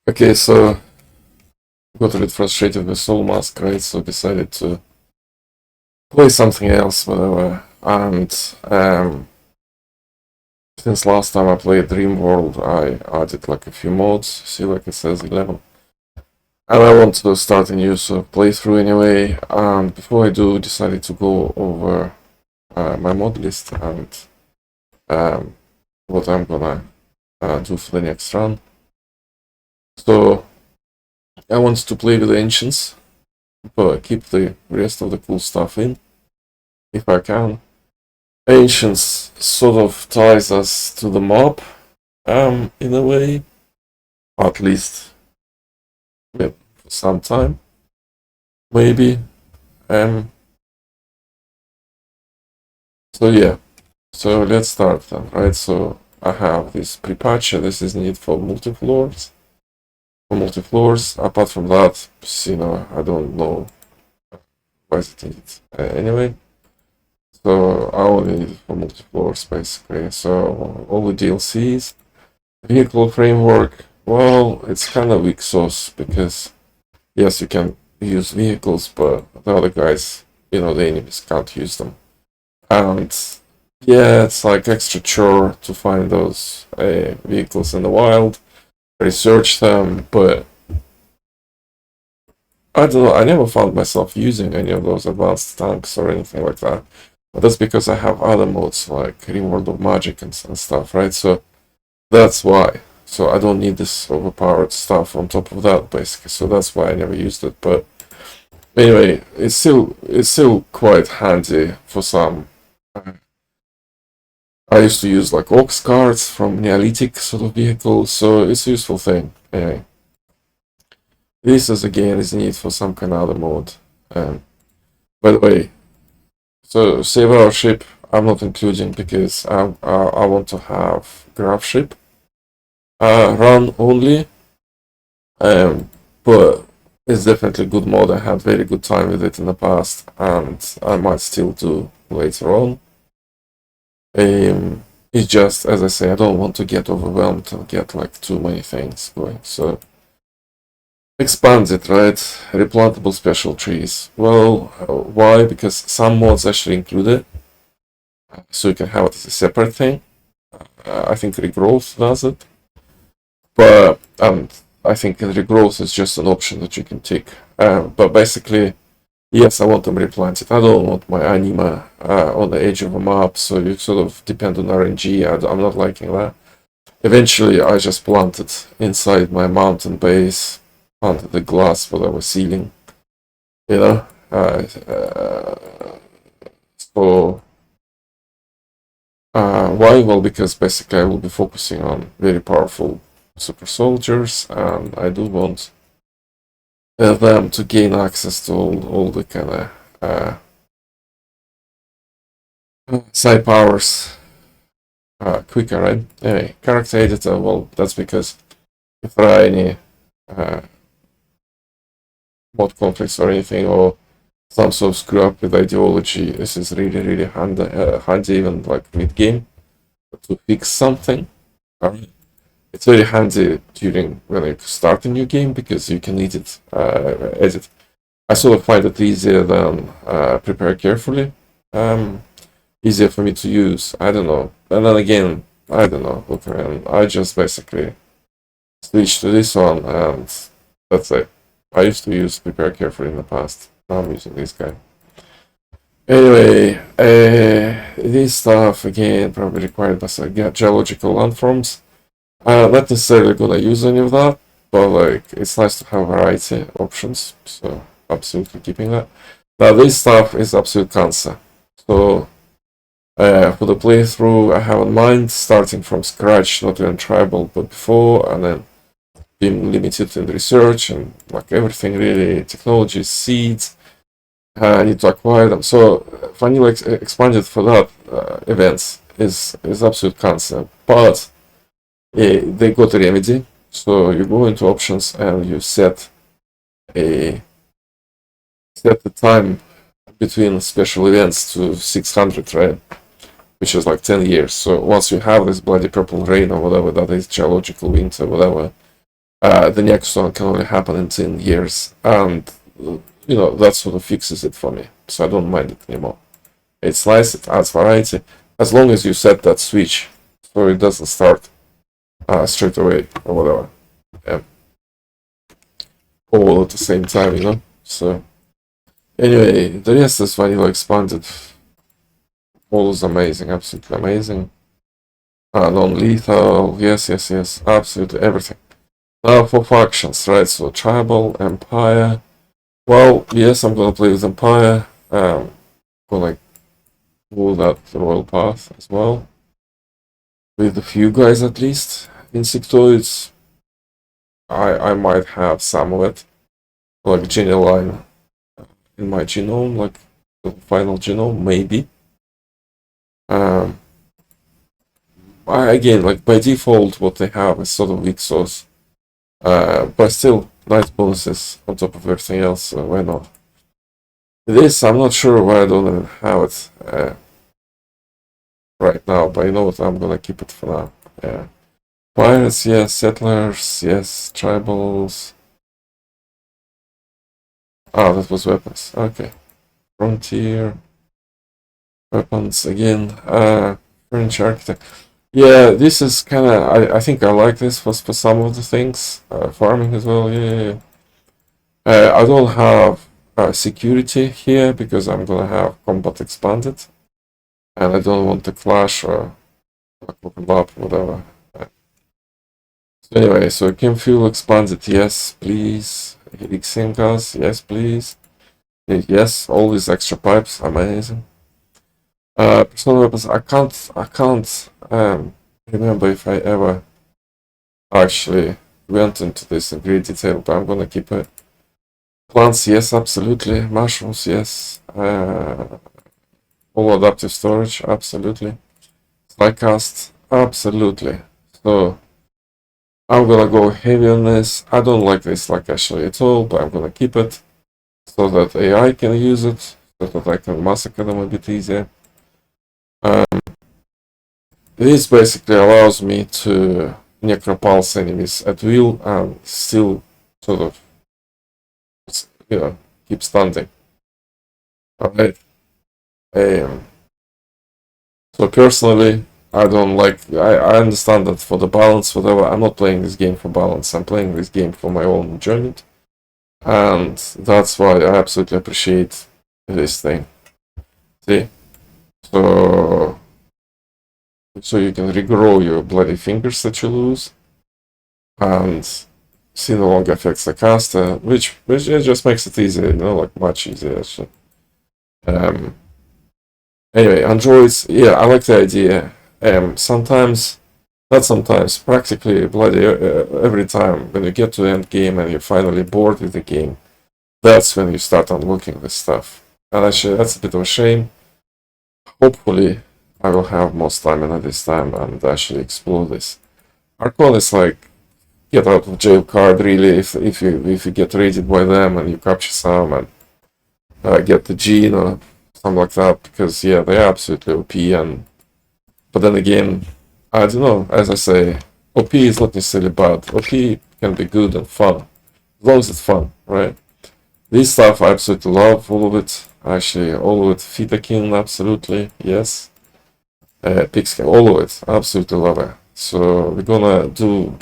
Okay, so got a bit frustrated with Soul Mask, right? So decided to play something else, whatever. And since last time I played Rimworld, I added like a few mods. See, like it says 11. And I want to start a new playthrough anyway. And before I do, decided to go over my mod list and um, what I'm gonna do for the next run. So I want to play with the Ancients, but keep the rest of the cool stuff in, if I can. Ancients sort of ties us to the mob, in a way, at least for some time, maybe. Um, so yeah, so let's start then, right? So I have this pre-patch, this is needed for multi-floors. For multi-floors, apart from that, I don't know why is it needed. Anyway, so I only need it for multi-floors basically. So all the DLCs. Vehicle framework, well, it's kind of weak sauce because, yes, you can use vehicles, but the other guys, the enemies can't use them. And yeah, it's like extra chore to find those vehicles in the wild, research them, but I don't know, I never found myself using any of those advanced tanks or anything like that. But that's because I have other modes like Rimworld of Magic and stuff, right? So that's why. So I don't need this overpowered stuff on top of that, basically. So that's why I never used it. But anyway, it's still quite handy for some. I used to use like ox carts from Neolithic sort of vehicles, so it's a useful thing. Anyway, this is again is needed for some kind of other mode. By the way, so save our ship I'm not including because I want to have graph ship run only. But it's definitely a good mod. I had very good time with it in the past, and I might still do later on. It's just, as I say, I don't want to get overwhelmed and get like too many things going. So expand it, right? Replantable special trees. Well, why? Because some mods actually include it, so you can have it as a separate thing. I think regrowth does it, but I think regrowth is just an option that you can tick. But basically, yes, I want them replanted. I don't want my anima on the edge of a map, so you sort of depend on RNG. I'm not liking that. Eventually, I just planted inside my mountain base, planted the glass for the ceiling, you know. So, why? Well, because basically I will be focusing on very powerful super soldiers, and I do want them to gain access to all the kind of side powers quicker, right? Anyway, character editor, well, that's because if there are any mod conflicts or anything, or some sort of screw up with ideology, this is really, really handy even like mid-game to fix something. It's very handy during when you start a new game because you can edit. I sort of find it easier than prepare carefully. Easier for me to use. I don't know. And then again, I don't know. Look around. I just basically switch to this one, and that's it. I used to use prepare carefully in the past. Now I'm using this guy. Anyway, this stuff again probably required by some geological landforms. Not necessarily gonna use any of that, but like it's nice to have variety options. So absolutely keeping that. Now this stuff is absolute cancer. So for the playthrough, I have in mind starting from scratch, not even tribal, but before, and then being limited in research and like everything really, technology, seeds. I need to acquire them. So vanilla expanded for that events is absolute cancer, but they got a remedy. So you go into options and you set the time between special events to 600, right? Which is like 10 years. So once you have this bloody purple rain or whatever that is, geological winter, whatever, The next one can only happen in 10 years. And, that sort of fixes it for me. So I don't mind it anymore. It's nice, it adds variety. As long as you set that switch so it doesn't start straight away or whatever. Yeah. All at the same time. So, anyway, the rest is vanilla expanded. All is amazing, absolutely amazing. Non-lethal, yes, absolutely everything. Now for factions, right? So tribal, empire. Well, yes, I'm gonna play with empire. Gonna pull that royal path as well. With a few guys at least. Insectoids, I might have some of it, like genuine in my genome, like the final genome, maybe. Again, like by default, what they have is sort of weak sauce. But still, nice bonuses on top of everything else, so why not? This, I'm not sure why I don't even have it right now, but you know what, I'm gonna keep it for now. Yeah. Pirates, yes. Settlers, yes. Tribals. That was weapons. Okay. Frontier. Weapons again. French architect. Yeah, this is kind of. I think I like this for some of the things. Farming as well. Yeah. I don't have security here because I'm gonna have combat expanded, and I don't want to clash or open up whatever. So anyway, so Kim Fuel expanded. Yes, please. Xingas. Yes, please. Yes, all these extra pipes. Amazing. Personal weapons. I can't remember if I ever actually went into this in great detail, but I'm gonna keep it. Plants, yes, absolutely. Mushrooms, yes. All adaptive storage, absolutely. Flycast, absolutely. So I'm gonna go heavy on this. I don't like this like actually at all, but I'm gonna keep it so that AI can use it, so that I can massacre them a bit easier. This basically allows me to necropulse enemies at will and still sort of, keep standing. Alright. So personally, I don't like. I understand that for the balance, whatever. I'm not playing this game for balance. I'm playing this game for my own enjoyment, and that's why I absolutely appreciate this thing. See, so you can regrow your bloody fingers that you lose, and see no longer affects the caster, which it just makes it easier, like much easier. Actually. Um, Anyway, androids, yeah, I like the idea. Sometimes, not sometimes, practically bloody every time when you get to the end game and you're finally bored with the game, that's when you start unlocking this stuff. And actually, that's a bit of a shame. Hopefully, I will have more stamina this time and actually explore this. Archon is like get out of jail card, really. If you get raided by them and you capture some and get the gene or something like that, because yeah, they're absolutely OP. But then again, I don't know. As I say, OP is not necessarily bad. OP can be good and fun, as long as it's fun, right? This stuff I absolutely love, all of it. Actually, all of it. Fitakin, absolutely, yes. Pigskin, all of it, absolutely love it. So we're gonna do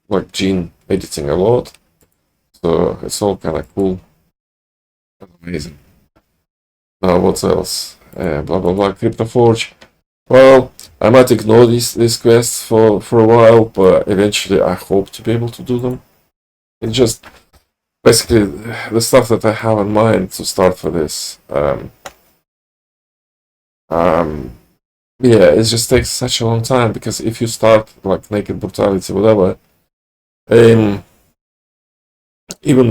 like gene editing a lot. So it's all kind of cool, amazing. Now what else? Blah blah blah. CryptoForge. Well, I might ignore these quests for a while, but eventually I hope to be able to do them. It's just basically the stuff that I have in mind to start for this. Yeah, it just takes such a long time because if you start like naked brutality, whatever, even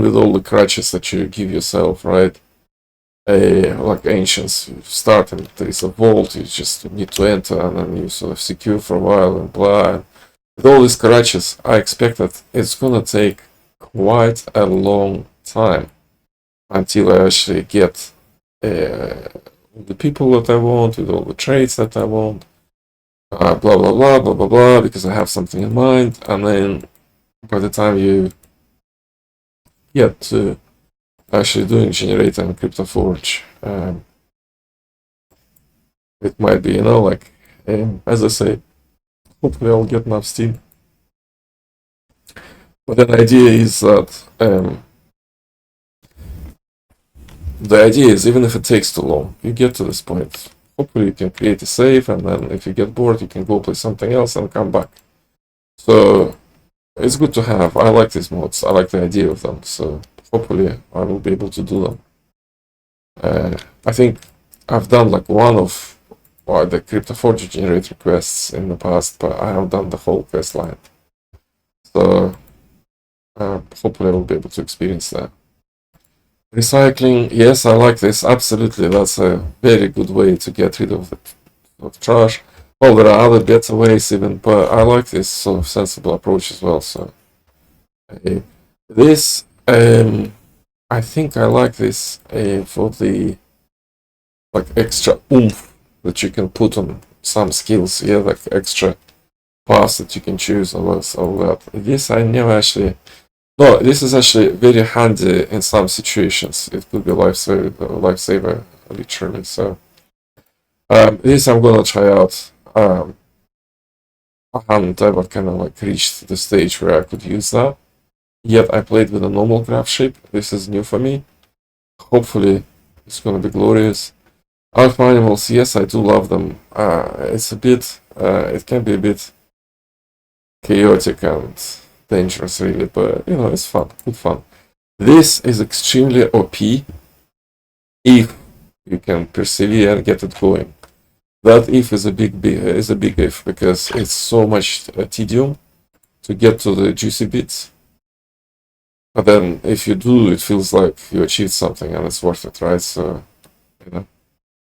with all the crutches that you give yourself, right? Like ancients, you start and there is a vault, you just need to enter and then you sort of secure for a while and blah. And with all these crutches, I expect that it's gonna take quite a long time until I actually get the people that I want, with all the traits that I want, blah blah blah blah blah blah, because I have something in mind, and then by the time you get to actually doing generator and CryptoForge, it might be, like, as I say, hopefully I'll get enough steam. But the idea is that even if it takes too long, you get to this point. Hopefully you can create a save, and then if you get bored, you can go play something else and come back. So it's good to have. I like these mods. I like the idea of them. So hopefully I will be able to do them. I think I've done like one of the CryptoForge generator quests in the past, but I haven't done the whole quest line. So hopefully I will be able to experience that. Recycling, yes, I like this. Absolutely, that's a very good way to get rid of the trash. Well, there are other better ways even, but I like this sort of sensible approach as well. So this, I think I like this for the like extra oomph that you can put on some skills. Yeah, like extra paths that you can choose and all that. This I never actually. No, this is actually very handy in some situations. It could be a lifesaver, literally. So this I'm gonna try out. I haven't ever kind of like reached the stage where I could use that. Yet I played with a normal graph shape. This is new for me. Hopefully it's gonna be glorious. Alpha animals, yes, I do love them. It's a bit, it can be a bit chaotic and dangerous, really, but it's fun, good fun. This is extremely OP if you can persevere and get it going. That if is a big if, because it's so much tedium to get to the juicy bits. But then if you do, it feels like you achieved something and it's worth it, right? So,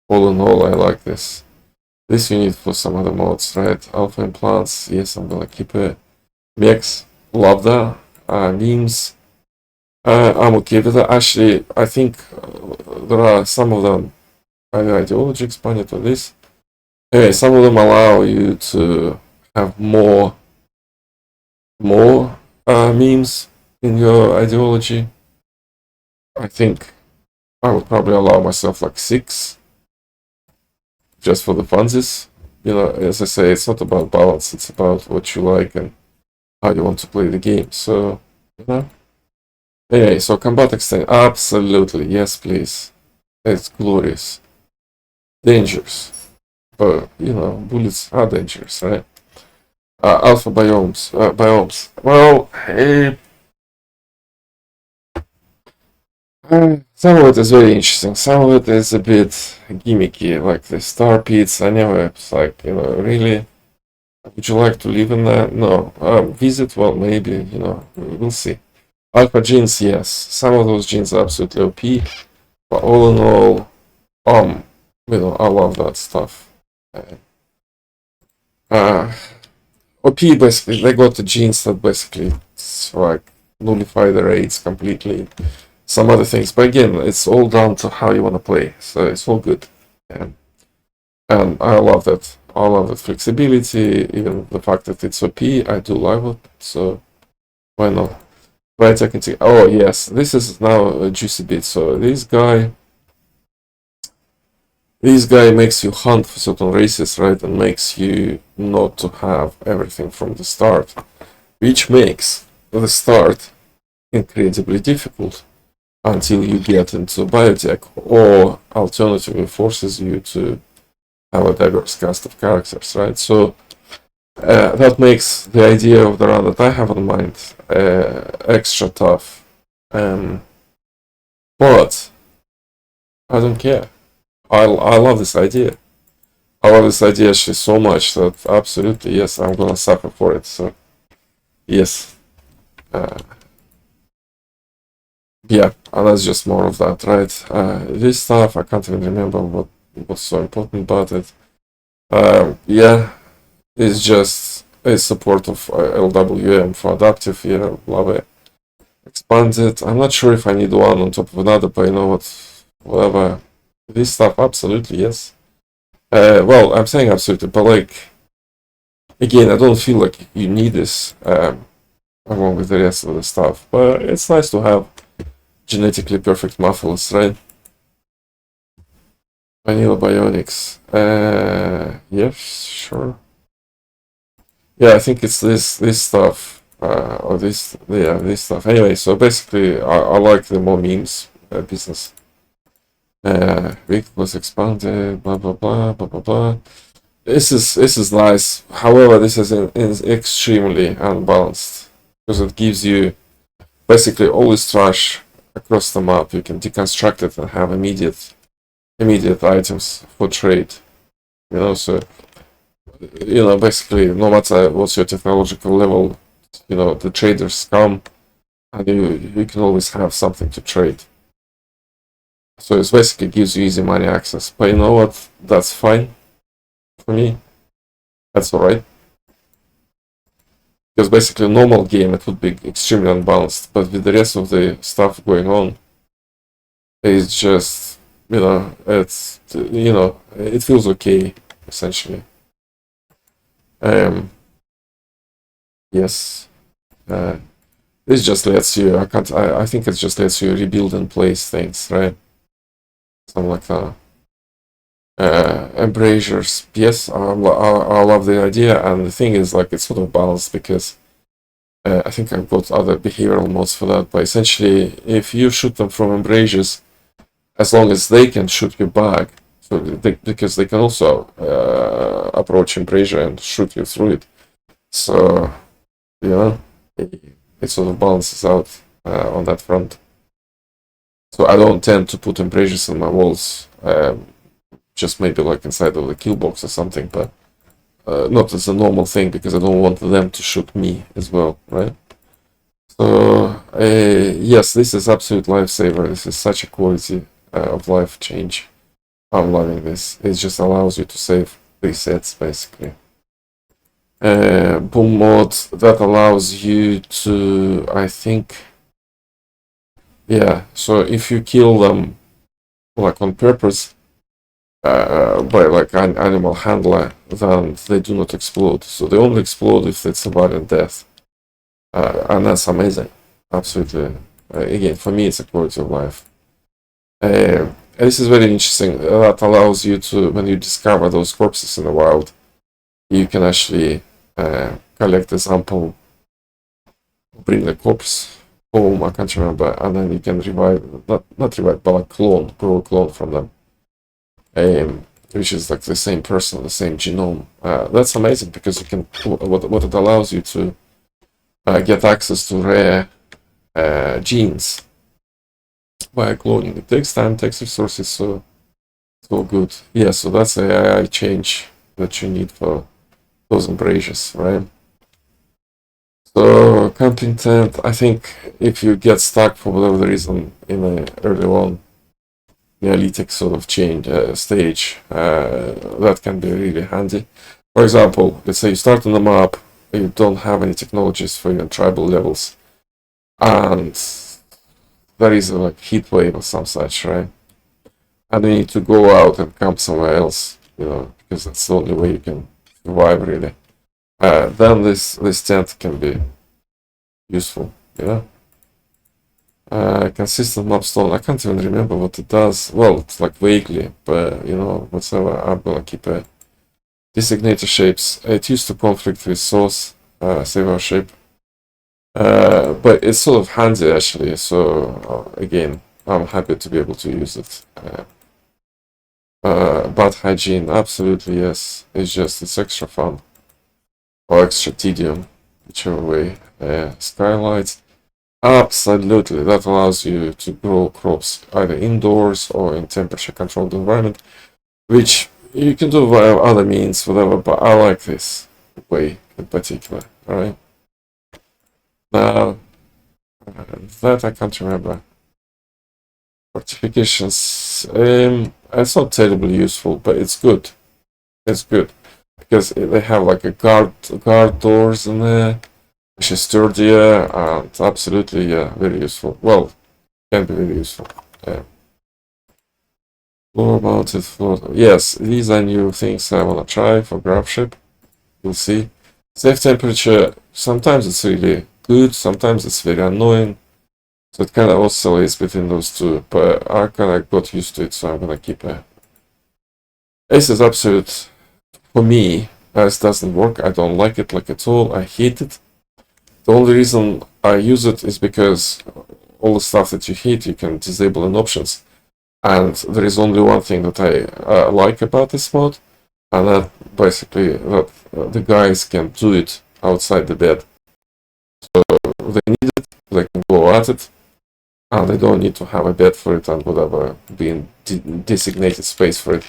all in all, I like this. This you need for some other mods, right? Alpha implants, yes, I'm gonna keep it. Mix, love that. Memes, I'm okay with that. Actually, I think there are some of them. Ideology expanded on this. Anyway, some of them allow you to have more memes in your ideology. I think I would probably allow myself like 6, just for the funsies. As I say, it's not about balance, it's about what you like and how you want to play the game. So, Anyway, so combat extend, absolutely, yes please. It's glorious. Dangerous. But, bullets are dangerous, right? Alpha biomes. Well, some of it is very interesting. Some of it is a bit gimmicky, like the star pits. I never, it's like, really? Would you like to live in that? No. Visit? Well, maybe, we'll see. Alpha genes, yes. Some of those genes are absolutely OP. But all in all, I love that stuff. OP, basically, they got the genes that basically like nullify the raids completely. Some other things, but again, it's all down to how you want to play, so it's all good. And I love that. I love that flexibility, even the fact that it's OP. I do love it, so why not? Right, I can see. Oh yes, this is now a juicy bit. So this guy makes you hunt for certain races, right, and makes you not to have everything from the start, which makes the start incredibly difficult until you get into biotech, or alternatively forces you to have a diverse cast of characters, right? So that makes the idea of the run that I have in mind extra tough. But I don't care. I love this idea. I love this idea actually so much that absolutely, yes, I'm gonna suffer for it. So, yes. Yeah, and that's just more of that, right? This stuff, I can't even remember what was so important about it. Yeah, it's just a support of LWM for adaptive, love it. Expanded, I'm not sure if I need one on top of another, but you know what, whatever. This stuff, absolutely, yes. Well, I'm saying absolutely, but like, again, I don't feel like you need this. along with the rest of the stuff. But it's nice to have genetically perfect mufflers, right? Vanilla Bionics. Yes, sure. Yeah, I think it's this stuff. Or this stuff. Anyway, so basically, I like the more memes business. Week was expanded, blah blah blah blah blah blah. This is nice. However, this is extremely unbalanced because it gives you basically all this trash across the map. You can deconstruct it and have immediate items for trade. So basically, no matter what's your technological level, the traders come and you can always have something to trade. So it basically gives you easy money access. But you know what? That's fine for me. That's alright. Because basically, a normal game, it would be extremely unbalanced. But with the rest of the stuff going on, it's just, it feels okay, essentially. Yes. This just lets you, I think it just lets you rebuild and place things, right? Something like that. Embrasures, yes, I love the idea, and the thing is, like, it's sort of balanced because I think I've got other behavioral modes for that, but essentially, if you shoot them from embrasures, as long as they can shoot you back, because they can also approach embrasure and shoot you through it, so it sort of balances out on that front. So I don't tend to put embrasures on my walls. Just maybe like inside of the kill box or something, but not as a normal thing because I don't want them to shoot me as well, right? So yes, this is absolute lifesaver. This is such a quality of life change. I'm loving this. It just allows you to save resets basically. Boom mod that allows you to, I think, yeah. So if you kill them like on purpose, by like an animal handler, then they do not explode. So they only explode if it's a violent death, and that's amazing. Absolutely. Again, for me, it's a quality of life. This is very interesting. That allows you to, when you discover those corpses in the wild, you can actually collect the sample, bring the corpse home. I can't remember, and then you can revive, not revive, but like grow a clone from them. Which is like the same person, the same genome. That's amazing because you can, what it allows you to get access to rare genes by cloning. It takes time, takes resources, so good. Yeah, so that's the AI change that you need for those embrasures, right? So camping tent, I think if you get stuck for whatever reason in a early on Neolithic sort of change stage, that can be really handy. For example, let's say you start on the map, you don't have any technologies for your tribal levels, and there is a like heat wave or some such, right? And you need to go out and camp somewhere else, because that's the only way you can survive really. Then this tent can be useful, consistent mapstone. I can't even remember what it does. Well, it's like vaguely, but whatever. I'm gonna keep it. Designator shapes. It used to conflict with source, save our shape. But it's sort of handy actually. So again, I'm happy to be able to use it. Bad hygiene, absolutely yes. It's extra fun or extra tedium, whichever way. Skylights. Absolutely, that allows you to grow crops either indoors or in temperature-controlled environment, which you can do via other means, whatever. But I like this way in particular. All right. Now that I can't remember. Fortifications. It's not terribly useful, but it's good. It's good because they have like a guard doors in there. Which is sturdier and absolutely, very useful. Well, can be very useful. Floor mounted floor. Yes, these are new things I wanna try for graph ship. You'll see. Safe temperature. Sometimes it's really good, sometimes it's very annoying. So it kind of oscillates between those two, but I kind of got used to it, so I'm gonna keep it. This is absolute, for me, as doesn't work. I don't like it like at all. I hate it. The only reason I use it is because all the stuff that you hate, you can disable in options. And there is only one thing that I like about this mod, and that basically that the guys can do it outside the bed. So they need it, they can go at it, and they don't need to have a bed for it and whatever, being designated space for it.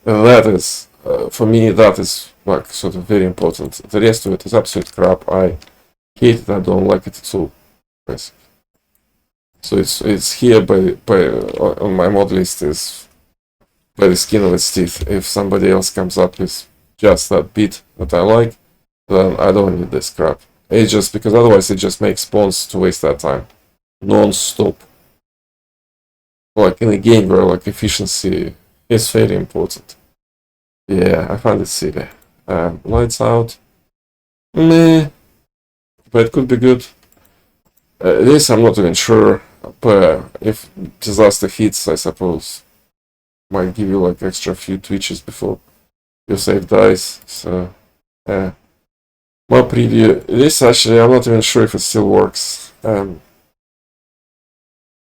That is, for me, that is like sort of very important. The rest of it is absolute crap. I hate it. I don't like it at all. Basically. So it's here by on my mod list is by the skin of its teeth. If somebody else comes up with just that bit that I like, then I don't need this crap. It's just because otherwise it just makes spawns to waste that time, non-stop. Like in a game where like efficiency is very important. Yeah, I find it silly. Lights out. Meh. But it could be good. This I'm not even sure. But if disaster hits, I suppose might give you like extra few twitches before your save dies. So, yeah. My preview. This actually, I'm not even sure if it still works. No,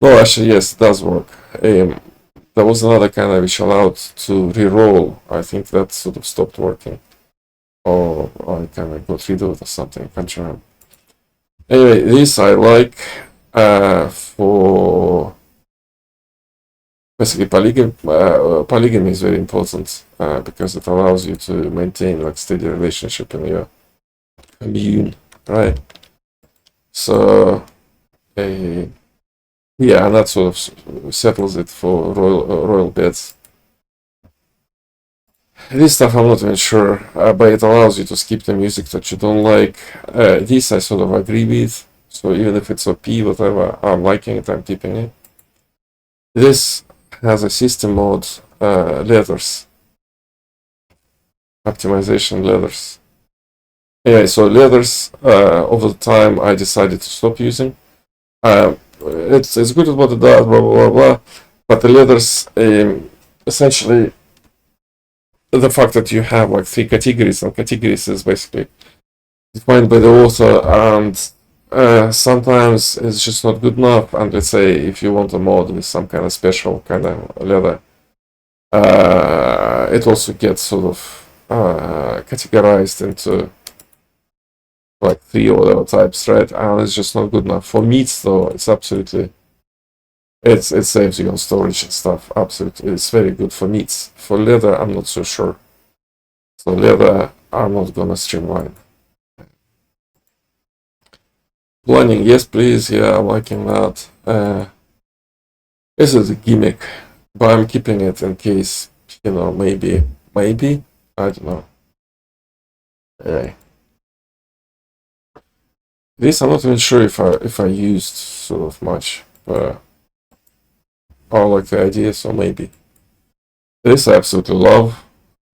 actually, yes, it does work. There was another kind of which allowed to re-roll. I think that sort of stopped working. Or I kind of got rid of it or something. I can't remember. Anyway, this I like for basically polygamy is very important because it allows you to maintain like steady relationship in your commune, right? So, yeah, and that sort of settles it for royal beds. This stuff I'm not even sure, but it allows you to skip the music that you don't like. This I sort of agree with, so even if it's OP, whatever, I'm liking it, I'm keeping it. This has a system mode, leathers. Optimization leathers. Anyway, so leathers, over the time I decided to stop using. It's good at what it does, blah, blah, blah, blah, but the leathers, essentially, the fact that you have like 3 categories, and categories is basically defined by the author, and sometimes it's just not good enough. And let's say if you want a mod with some kind of special kind of leather, it also gets sort of categorized into like 3 or whatever types, right? And it's just not good enough. For meats though, it's absolutely, it saves you on storage and stuff. Absolutely, it's very good for meats. For leather, I'm not so sure. So leather, I'm not gonna streamline. Blending, yes please, yeah, I'm liking that. This is a gimmick, but I'm keeping it in case, you know, maybe, I don't know. Anyway. This I'm not even sure if I used sort of much, but I like the idea, so maybe. This I absolutely love.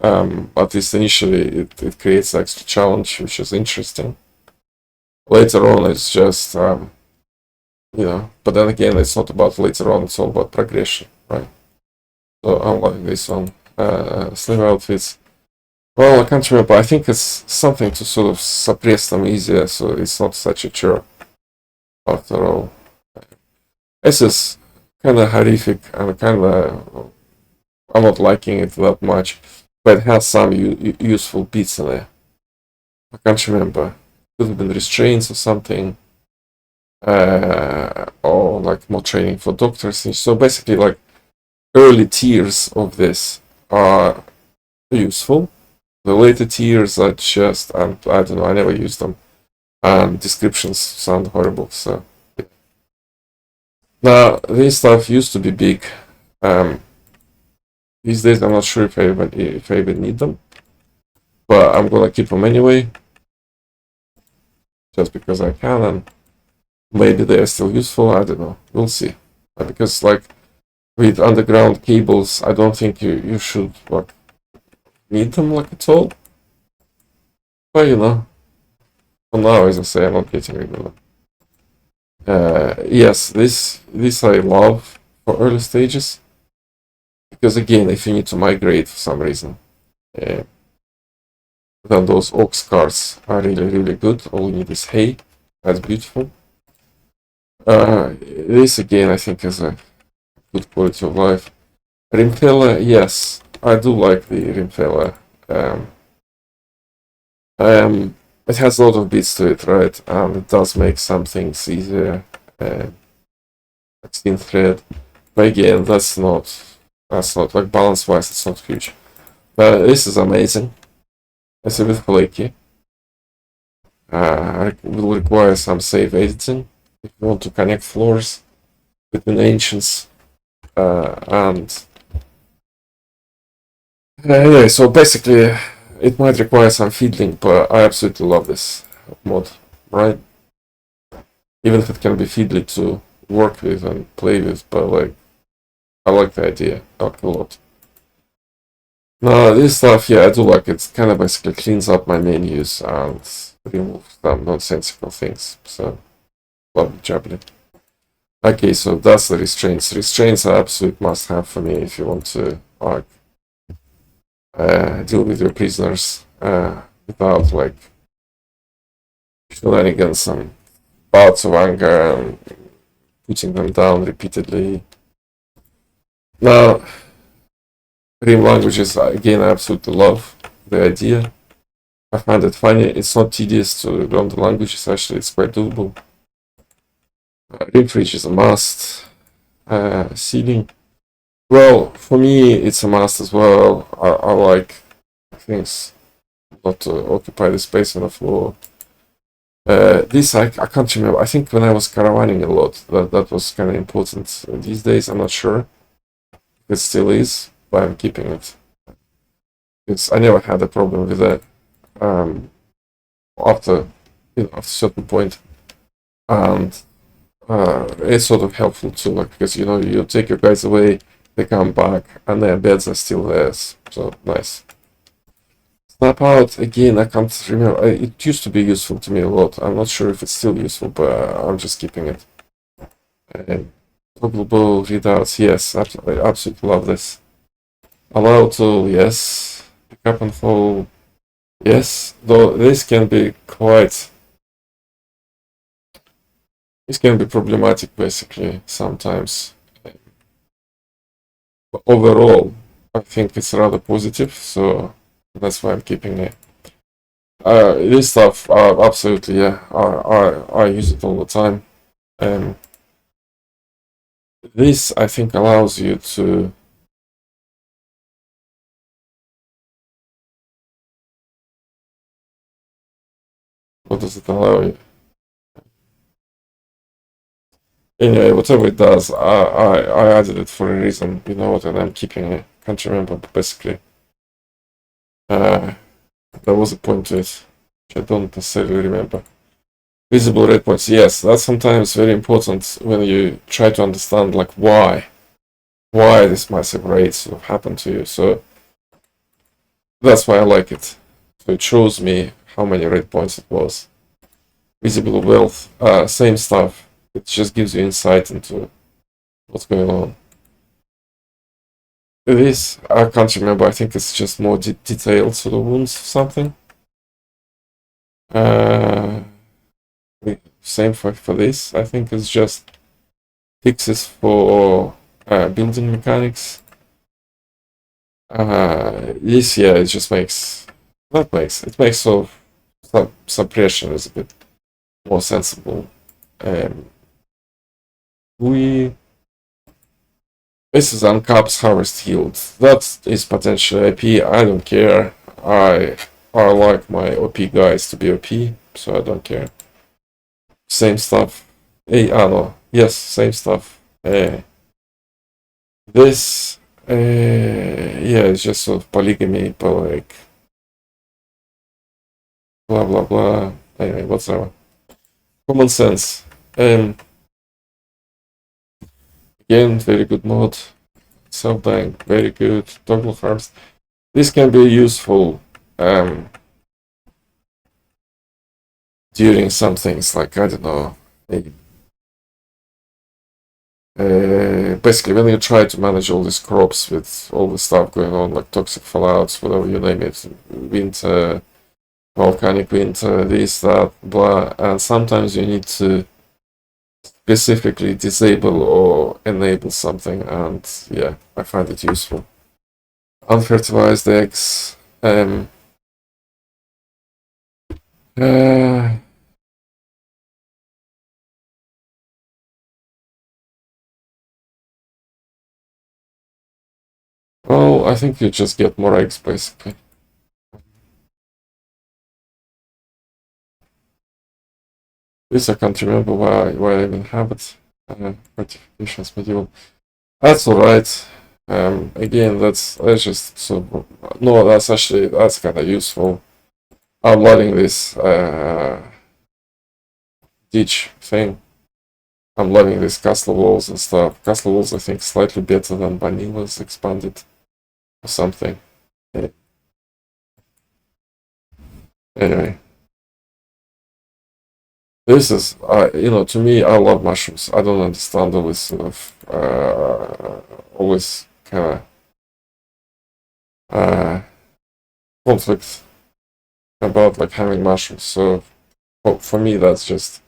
At least initially it creates an extra challenge, which is interesting. Later on it's just you know, but then again it's not about later on, it's all about progression, right? So I'm liking this one. Slim outfits. Well, I can't remember. I think it's something to sort of suppress them easier, so it's not such a chore after all. This is kind of horrific and kind of, I'm not liking it that much, but it has some useful bits in there. I can't remember. Could have been restraints or something, or like more training for doctors. So basically, like early tiers of this are useful. The later tiers are just, I don't know, I never used them. And descriptions sound horrible, so. Now, this stuff used to be big. These days, I'm not sure if I even need them. But I'm gonna keep them anyway. Just because I can, and maybe they're still useful, I don't know. We'll see. Because, like, with underground cables, I don't think you should, like, need them like at all. But you know, for now, as I say, I'm not getting rid of them. Yes, this I love for early stages because again, if you need to migrate for some reason, uh, then those ox carts are really good. All you need is hay. That's beautiful. This again, I think, is a good quality of life. Rimfella, yes, I do like the Rimfella. Um, it has a lot of bits to it, right? And it does make some things easier. Like thin thread, but again, that's not like balance wise, it's not huge. But this is amazing. It's a bit flaky. It will require some save editing if you want to connect floors between ancients. And anyway, so basically, it might require some fiddling, but I absolutely love this mod, right? Even if it can be fiddly to work with and play with, but like, I like the idea. I like it a lot. No, this stuff, yeah, I do like it. It kind of basically cleans up my menus and removes some nonsensical things. So, lovely jubbly. Okay, so that's the restraints. Restraints are absolute must-have for me if you want to like deal with your prisoners without like shenanigans and bouts of anger and putting them down repeatedly. Now, Rim languages, again, I absolutely love the idea. I find it funny. It's not tedious to learn the languages. Actually, it's quite doable. Rim fridge is a must. Sealing. Well, for me, it's a must as well. I like things not to occupy the space on the floor. This I can't remember. I think when I was caravanning a lot, that was kind of important. These days, I'm not sure if it still is, but I'm keeping it. Because I never had a problem with that. Um, after after a certain point, and it's sort of helpful too, like because you take your guys away, they come back, and their beds are still there. So nice. Snap out again. I can't remember. It used to be useful to me a lot. I'm not sure if it's still useful, but I'm just keeping it. Toggle bow readouts. Yes, absolutely, absolutely love this. Allow tool. Yes. Pick up and hold. Yes. Though this can be quite. This can be problematic, basically sometimes. But overall, I think it's rather positive. So that's why I'm keeping it. This stuff, absolutely, yeah. I use it all the time. Um, this I think allows you to. What does it allow you? Anyway, whatever it does, I added it for a reason. You know what? And I'm keeping it. Can't remember, but basically, uh, there was a point to it, which I don't necessarily remember. Visible red points. Yes, that's sometimes very important when you try to understand like why this massive raid sort of happened to you. So that's why I like it. So it shows me how many red points it was. Visible wealth, same stuff. It just gives you insight into what's going on. This, I can't remember. I think it's just more detailed sort of wounds or something. Uh, Same for this. I think it's just fixes for building mechanics. This, yeah, it just makes it makes sort of suppression is a bit more sensible. Um, we This is uncaps harvest yield. That is potential AP. I don't care. I like my OP guys to be OP, so I don't care. Same stuff. Hey, no. Yes, same stuff. This, yeah, it's just sort of polygamy, but like, blah blah blah. Anyway, whatever. Common sense. Again, very good mod. Self bank, very good. Toggle farms. This can be useful during some things like I don't know, maybe Basically, when you try to manage all these crops with all the stuff going on, like toxic fallouts, whatever you name it, winter, volcanic winter, this, that, blah, and sometimes you need to specifically disable or enable something, and yeah, I find it useful. Unfertilized eggs. Uh, well, I think you just get more eggs, basically. This I can't remember why I even have it. Fortifications medieval. That's alright. Again, that's just so. No, that's kind of useful. I'm loving this ditch thing. I'm loving these castle walls and stuff. Castle walls, I think, slightly better than Vanilla's expanded or something. Anyway, this is, to me, I love mushrooms. I don't understand all this sort of, always kind of conflict about like having mushrooms. So for me, that's just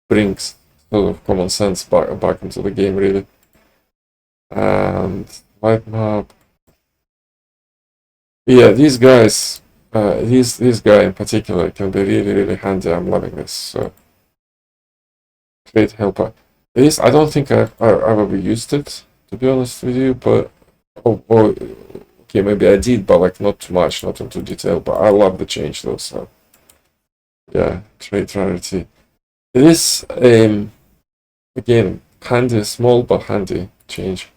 brings sort of common sense back into the game, really. And light map. Yeah, these guys, this guy in particular can be really handy. I'm loving this. So great helper. This I don't think I've ever used it, to be honest with you, but okay, maybe I did, but like not too much, not into detail. But I love the change though. So yeah, trait rarity. It is again handy, small but handy change.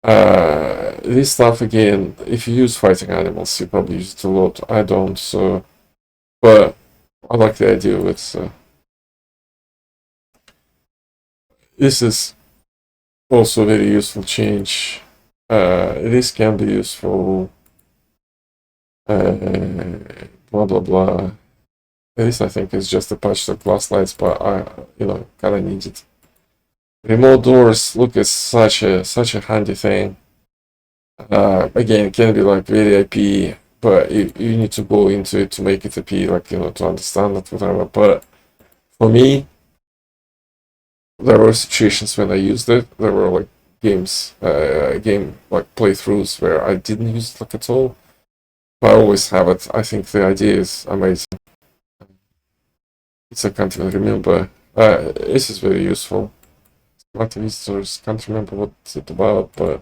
This stuff again, if you use fighting animals, you probably use it a lot. I don't, so but I like the idea of it. So this is also a very useful change. This can be useful. Blah blah blah. This I think is just a patch to glass lights, but I kind of need it. Remote doors look is such a handy thing. Again, it can be like very IP, but you need to go into it to make it IP, like to understand it, whatever. But for me, there were situations when I used it. There were like game like playthroughs where I didn't use it like at all. But I always have it. I think the idea is amazing. I can't even remember. This is very useful. Smart visitors, can't remember what it's about, but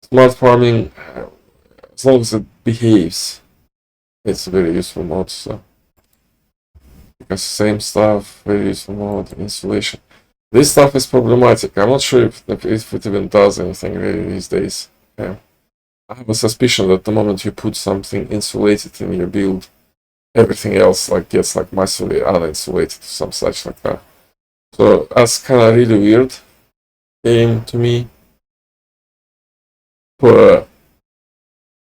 smart farming, as long as it behaves, it's a very useful mod. So because same stuff, very useful mod, installation. This stuff is problematic. I'm not sure if it even does anything really these days. Yeah. I have a suspicion that the moment you put something insulated in your build, everything else like gets like massively uninsulated, some such like that. So that's kind of really weird game to me, but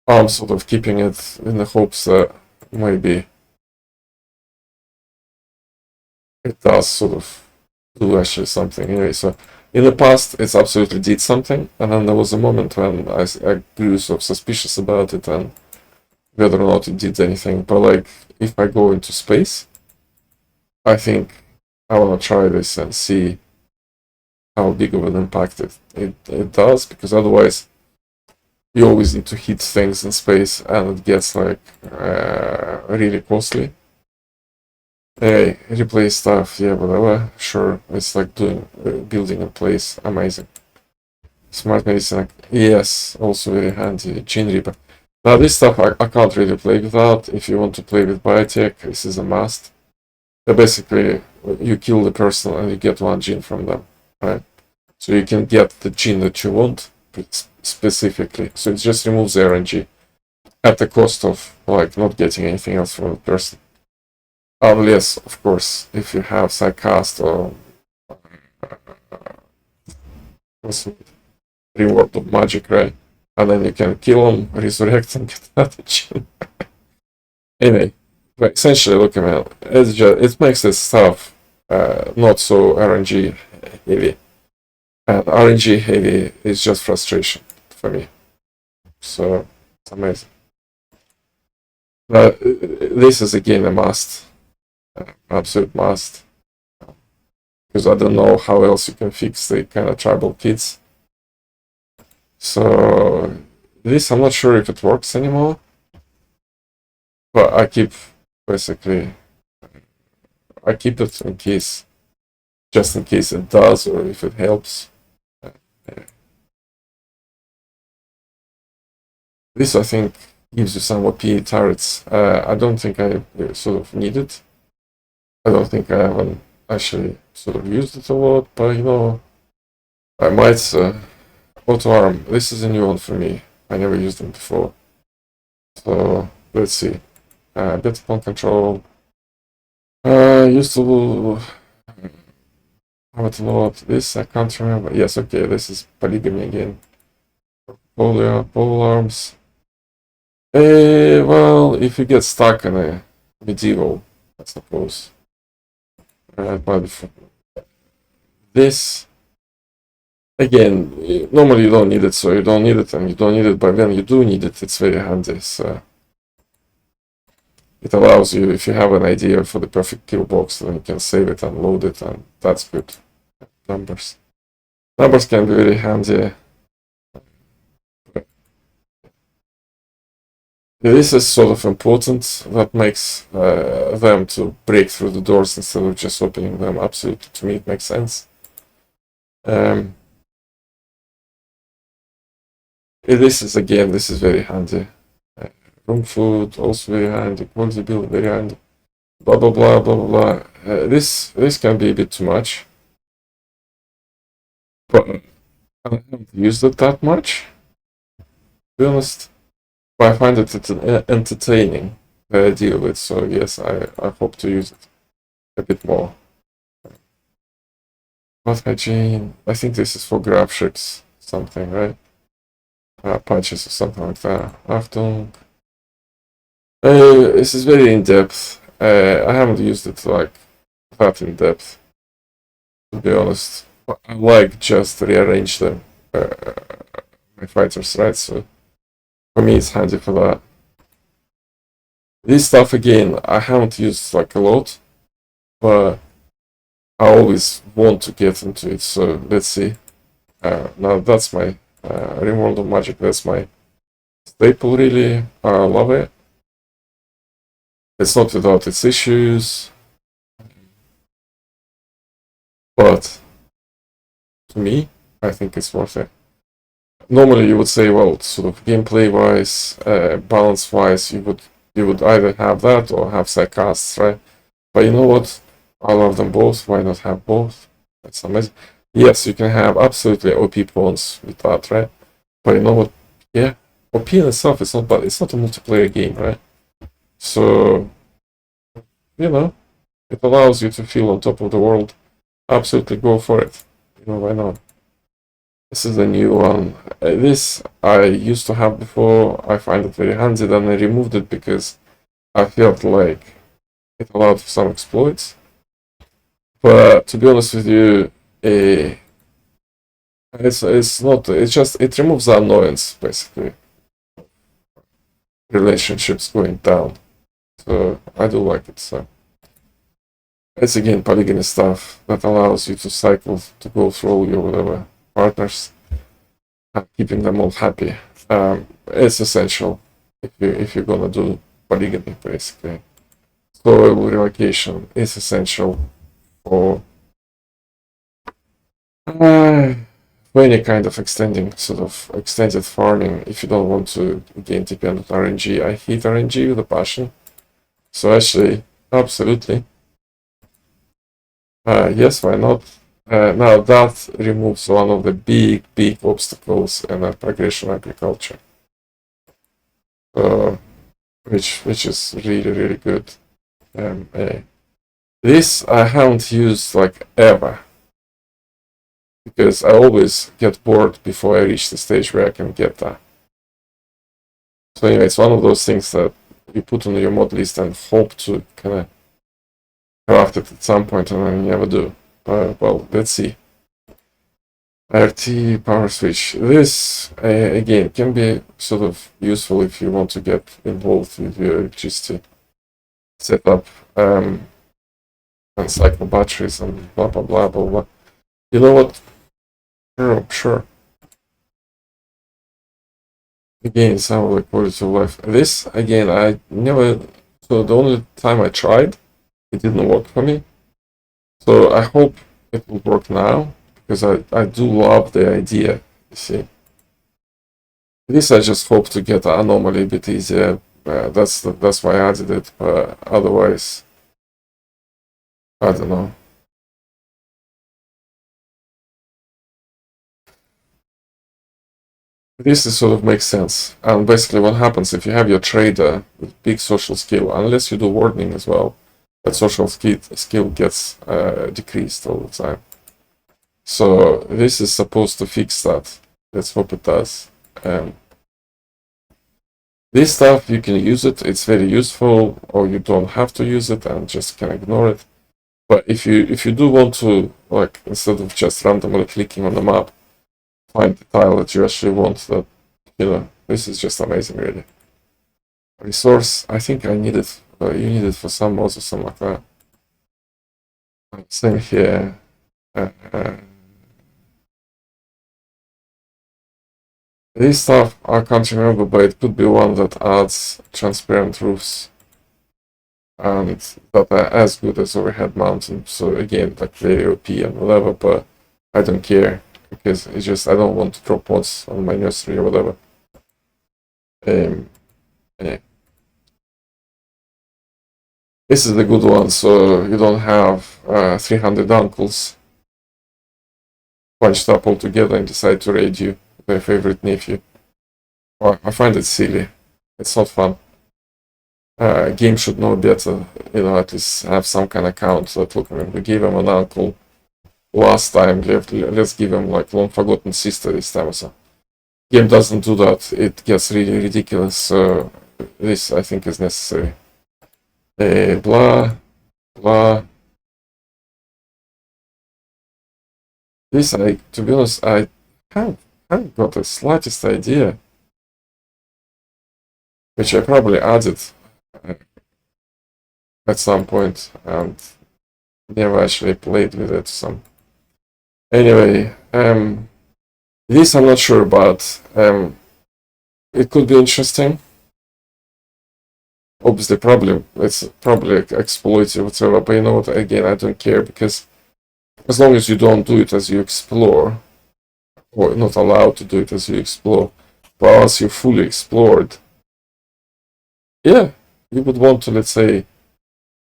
I'm sort of keeping it in the hopes that maybe it does sort of do actually something anyway. So in the past, it's absolutely did something, and then there was a moment when I grew sort of suspicious about it and whether or not it did anything. But like, if I go into space, I think I want to try this and see how big of an impact it does, because otherwise you always need to hit things in space and it gets like really costly. Hey, replace stuff, yeah, whatever. Sure, it's like doing building in place. Amazing. Smart medicine, yes, also very handy. Gene Reaper. Now this stuff I can't really play without. If you want to play with biotech, this is a must. Basically, you kill the person and you get one gene from them, right? So you can get the gene that you want specifically. So it just removes the RNG at the cost of like not getting anything else from the person. Unless, of course, if you have Psycast or Reward of Magic, right? And then you can kill them, resurrect and get that gene. Anyway, but essentially, look, man, it makes this stuff not so RNG heavy. And RNG heavy is just frustration for me. So it's amazing. But this is again a must, absolute must, because I don't know how else you can fix the kind of tribal kits. So this I'm not sure if it works anymore, but I keep basically I keep it in case, just in case it does or if it helps. This I think gives you some OP turrets. I don't think I sort of need it. I don't think I haven't actually sort of used it a lot, but you know, I might. Auto arm. This is a new one for me. I never used them before. So let's see. Better pawn control. Used to have it a lot. This I can't remember. Yes, okay. This is polygamy again. Pole arms. Well, if you get stuck in a medieval, I suppose. But this, again, normally you don't need it, so you don't need it, and you don't need it, but when you do need it, it's very handy. So it allows you, if you have an idea for the perfect kill box, then you can save it and load it, and that's good. Numbers. Numbers can be very handy. This is sort of important. That makes them to break through the doors instead of just opening them. Absolutely, to me, it makes sense. This is again, this is very handy. Room food also very handy. Quality build very handy. Blah blah blah blah blah. This can be a bit too much, but I haven't used it that much. To be honest. But I find it entertaining the idea of it, so yes, I hope to use it a bit more. What hygiene? I think this is for grab ships, something, right? Punches or something like that. Achtung. This is very in depth. I haven't used it like that in depth, to be honest. I like just rearrange them, my fighters, right? So for me, it's handy for that. This stuff again, I haven't used like a lot, but I always want to get into it. So let's see. Now that's my Rimworld of Magic. That's my staple. Really, I love it. It's not without its issues, but to me, I think it's worth it. Normally, you would say, well, sort of gameplay-wise, balance-wise, you would either have that or have sidecasts, right? But you know what? I love them both. Why not have both? That's amazing. Yes, you can have absolutely OP pawns with that, right? But you know what? Yeah, OP in itself is not bad. It's not a multiplayer game, right? So, you know, it allows you to feel on top of the world. Absolutely go for it. You know, why not? This is a new one. This I used to have before. I find it very handy, then I removed it because I felt like it allowed for some exploits. But to be honest with you, it's not. It's just it removes the annoyance basically. Relationships going down. So I do like it. So it's again polygamy stuff that allows you to cycle to go through all your whatever partners, keeping them all happy. It's essential if you're gonna do polygamy basically. Soil relocation is essential for any kind of extended farming. If you don't want to gain dependent RNG, I hate RNG with a passion. So actually, absolutely. Yes, why not? Now that removes one of the big obstacles in progression agriculture, which is really good. This I haven't used like ever because I always get bored before I reach the stage where I can get that. So anyway, it's one of those things that you put on your mod list and hope to kind of craft it at some point, and then you never do. Well, let's see. RT power switch. This again can be sort of useful if you want to get involved with your electricity setup and cycle batteries and blah blah blah blah blah. You know what? Sure. Again, some of the quality of life. This again, I never. So the only time I tried, it didn't work for me. So I hope it will work now because I do love the idea. You see, this I just hope to get an anomaly a bit easier. That's why I added it. Otherwise, I don't know. This is sort of makes sense. And basically, what happens if you have your trader with big social skill, unless you do warning as well, that social skill gets decreased all the time. So this is supposed to fix that. Let's hope it does. This stuff, you can use it. It's very useful, or you don't have to use it and just can ignore it. But if you do want to, like, instead of just randomly clicking on the map, find the tile that you actually want, that, this is just amazing, really. Resource, I think I need it. You need it for some mods or something like that. Same here. This stuff I can't remember, but it could be one that adds transparent roofs and that are as good as overhead mountain. So again, like very OP and whatever, but I don't care because it's just I don't want to drop mods on my nursery or whatever. Yeah. This is the good one, so you don't have 300 uncles bunched up all together and decide to raid you, their favorite nephew. Well, I find it silly. It's not fun. Game should know better, at least have some kind of count that, look, we gave him an uncle last time, let's give him like long forgotten sister this time or so. Game doesn't do that, it gets really ridiculous, so this I think is necessary. Blah, blah. This, to be honest, I haven't got the slightest idea, which I probably added at some point and never actually played with it. Anyway, this I'm not sure about. It could be interesting. Obviously, it's probably exploitative, whatever. But you know what? Again, I don't care because as long as you don't do it as you explore, or not allowed to do it as you explore, but once you're fully explored, yeah, you would want to, let's say,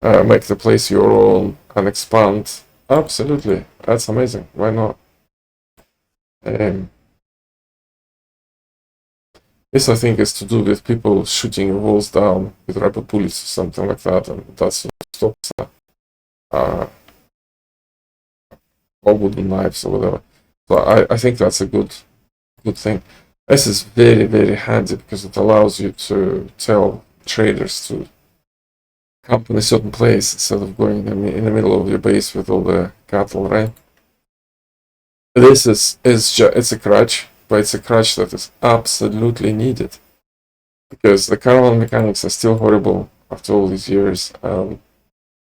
make the place your own and expand. Absolutely, that's amazing. Why not? This I think is to do with people shooting walls down with rubber bullets or something like that, and that's what stops or wooden knives or whatever. So I think that's a good thing. This is very, very handy because it allows you to tell traders to camp in a certain place instead of going in the middle of your base with all the cattle, right? This it's a crutch, but it's a crutch that is absolutely needed because the caravan mechanics are still horrible after all these years, and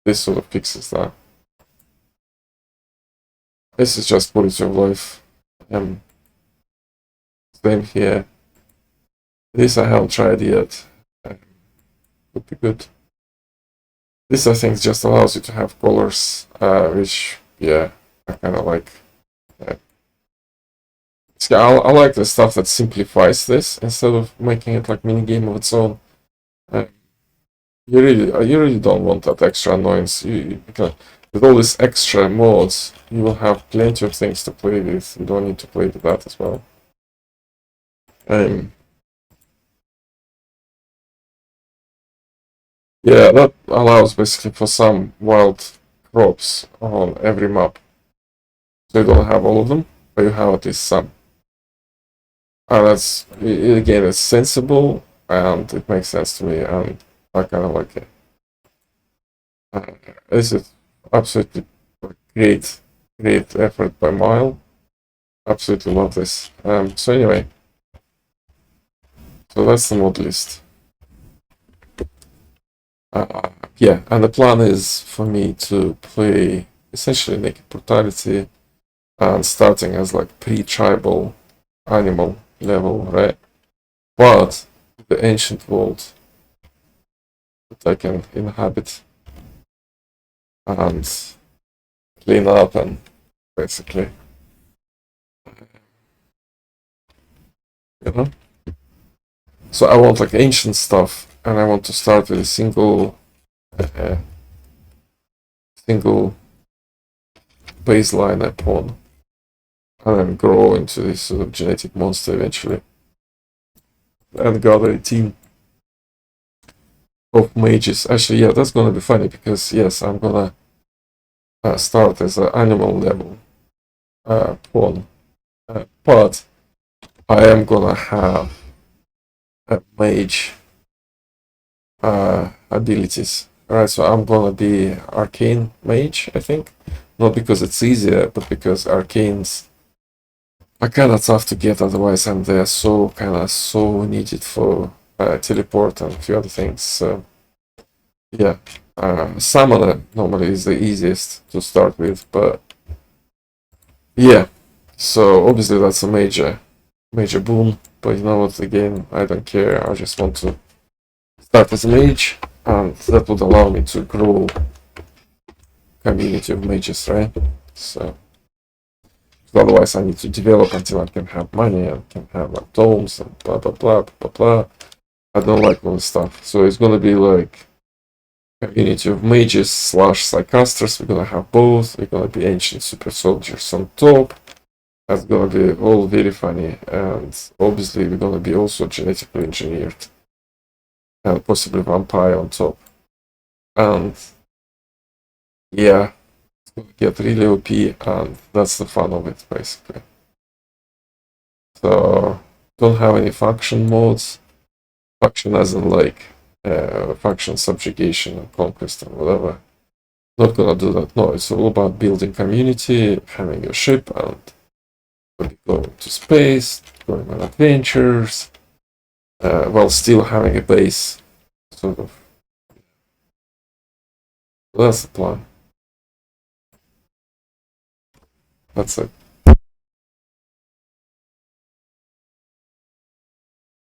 this sort of fixes that. This is just quality of life. Same here. This I haven't tried yet. Would be good. This I think just allows you to have colors, which, yeah, I kind of like. So I like the stuff that simplifies this instead of making it like mini game of its own. You really don't want that extra annoyance. With all these extra mods, you will have plenty of things to play with. You don't need to play with that as well. Yeah, that allows basically for some wild crops on every map. So you don't have all of them, but you have at least some. And that's, again, it's sensible and it makes sense to me, and I kind of like it. This is absolutely great effort by Mile. Absolutely love this. So anyway, so that's the mod list. Yeah, and the plan is for me to play essentially Naked Brutality and starting as like pre-tribal animal level, right? But the ancient world that I can inhabit and clean up and basically, you know. So I want like ancient stuff, and I want to start with a uh, single baseline pawn, and then grow into this sort of genetic monster eventually, and gather a team of mages. Actually, yeah, that's gonna be funny because yes, I'm gonna start as an animal level pawn, but I am gonna have mage abilities. Alright, so I'm gonna be arcane mage, I think. Not because it's easier, but because arcanes are kinda tough to get otherwise, and they're so needed for teleport and a few other things. So yeah. Summoner normally is the easiest to start with, but yeah. So obviously that's a major boon. But you know what, again, I don't care. I just want to start as a mage, and that would allow me to grow community of mages, right? So otherwise I need to develop until I can have money and can have like domes and blah blah blah blah blah. I don't like all this stuff. So it's gonna be like community of mages slash psychasters. We're gonna have both. We're gonna be ancient super soldiers on top. That's gonna be all very funny, and obviously we're gonna be also genetically engineered and possibly vampire on top. And yeah, it's gonna get really OP, and that's the fun of it basically. So don't have any faction modes. Faction as in like faction subjugation and conquest and whatever. Not gonna do that. No, it's all about building community, having your ship, and going to space, going on adventures, while still having a base. Sort of. That's the plan. That's it.